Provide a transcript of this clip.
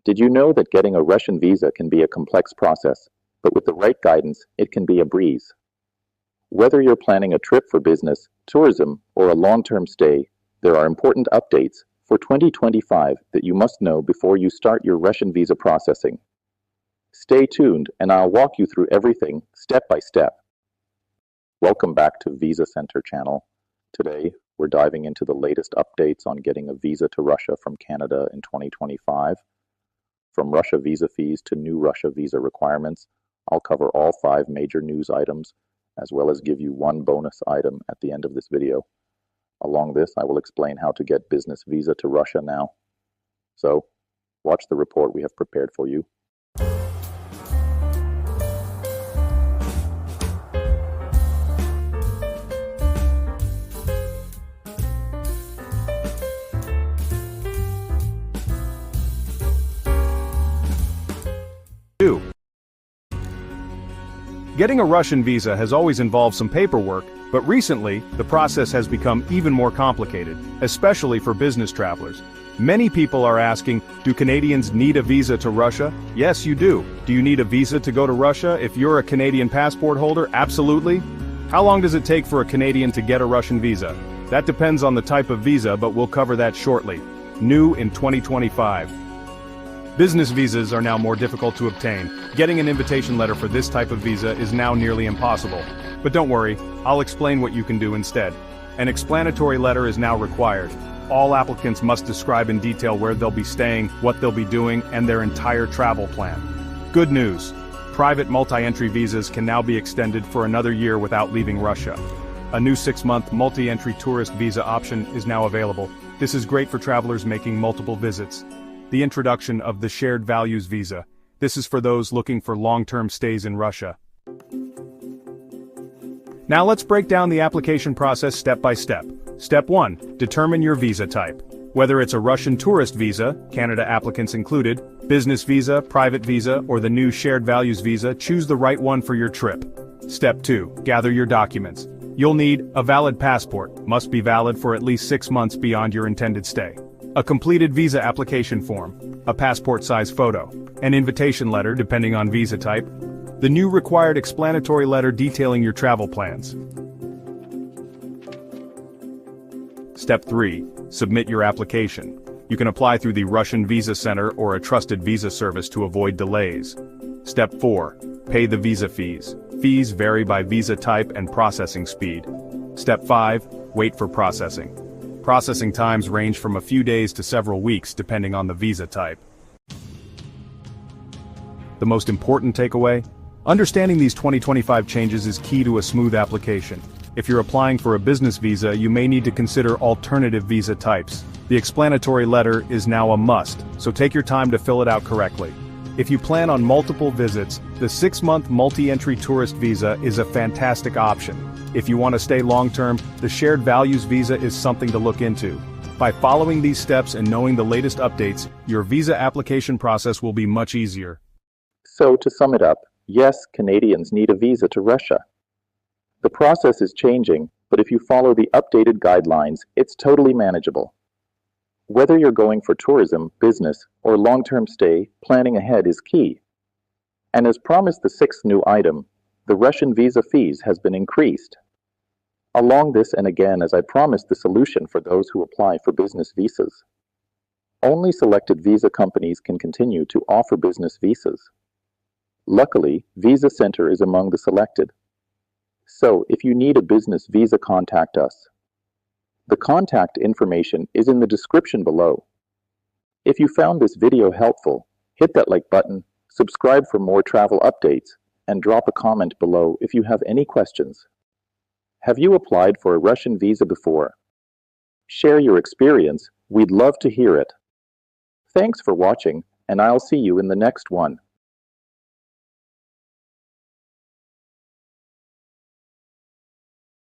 Did you know that getting a Russian visa can be a complex process, but with the right guidance, it can be a breeze? Whether you're planning a trip for business, tourism, or a long-term stay, there are important updates for 2025 that you must know before you start your Russian visa processing. Stay tuned and I'll walk you through everything step by step. Welcome back to Visa Center channel. Today, we're diving into the latest updates on getting a visa to Russia from Canada in 2025. From Russia visa fees to new Russia visa requirements, I'll cover all 5 major news items, as well as give you one bonus item at the end of this video. Along this, I will explain how to get business visa to Russia now. So, watch the report we have prepared for you. Getting a Russian visa has always involved some paperwork, but recently, the process has become even more complicated, especially for business travelers. Many people are asking, do Canadians need a visa to Russia? Yes, you do. Do you need a visa to go to Russia if you're a Canadian passport holder? Absolutely. How long does it take for a Canadian to get a Russian visa? That depends on the type of visa, but we'll cover that shortly. New in 2025. Business visas are now more difficult to obtain. Getting an invitation letter for this type of visa is now nearly impossible. But don't worry, I'll explain what you can do instead. An explanatory letter is now required. All applicants must describe in detail where they'll be staying, what they'll be doing, and their entire travel plan. Good news! Private multi-entry visas can now be extended for another year without leaving Russia. A new 6-month multi-entry tourist visa option is now available. This is great for travelers making multiple visits. The introduction of the Shared Values Visa. This is for those looking for long-term stays in Russia. Now let's break down the application process step by step. Step 1. Determine your visa type. Whether it's a Russian tourist visa, Canada applicants included, business visa, private visa, or the new Shared Values Visa, choose the right one for your trip. Step 2. Gather your documents. You'll need a valid passport, must be valid for at least 6 months beyond your intended stay. A completed visa application form, a passport-size photo, an invitation letter depending on visa type, the new required explanatory letter detailing your travel plans. Step 3. Submit your application. You can apply through the Russian Visa Center or a trusted visa service to avoid delays. Step 4. Pay the visa fees. Fees vary by visa type and processing speed. Step 5. Wait for processing. Processing times range from a few days to several weeks depending on the visa type. The most important takeaway? Understanding these 2025 changes is key to a smooth application. If you're applying for a business visa, you may need to consider alternative visa types. The explanatory letter is now a must, so take your time to fill it out correctly. If you plan on multiple visits, the 6-month multi-entry tourist visa is a fantastic option. If you want to stay long-term, the Shared Values Visa is something to look into. By following these steps and knowing the latest updates, your visa application process will be much easier. So to sum it up, yes, Canadians need a visa to Russia. The process is changing, but if you follow the updated guidelines, it's totally manageable. Whether you're going for tourism, business, or long-term stay, planning ahead is key. And as promised, the 6th new item, the Russian visa fees has been increased. Along this and again, as I promised, the solution for those who apply for business visas. Only selected visa companies can continue to offer business visas. Luckily, Visa Center is among the selected. So, if you need a business visa, contact us. The contact information is in the description below. If you found this video helpful, hit that like button, subscribe for more travel updates, and drop a comment below if you have any questions. Have you applied for a Russian visa before? Share your experience, we'd love to hear it. Thanks for watching, and I'll see you in the next one.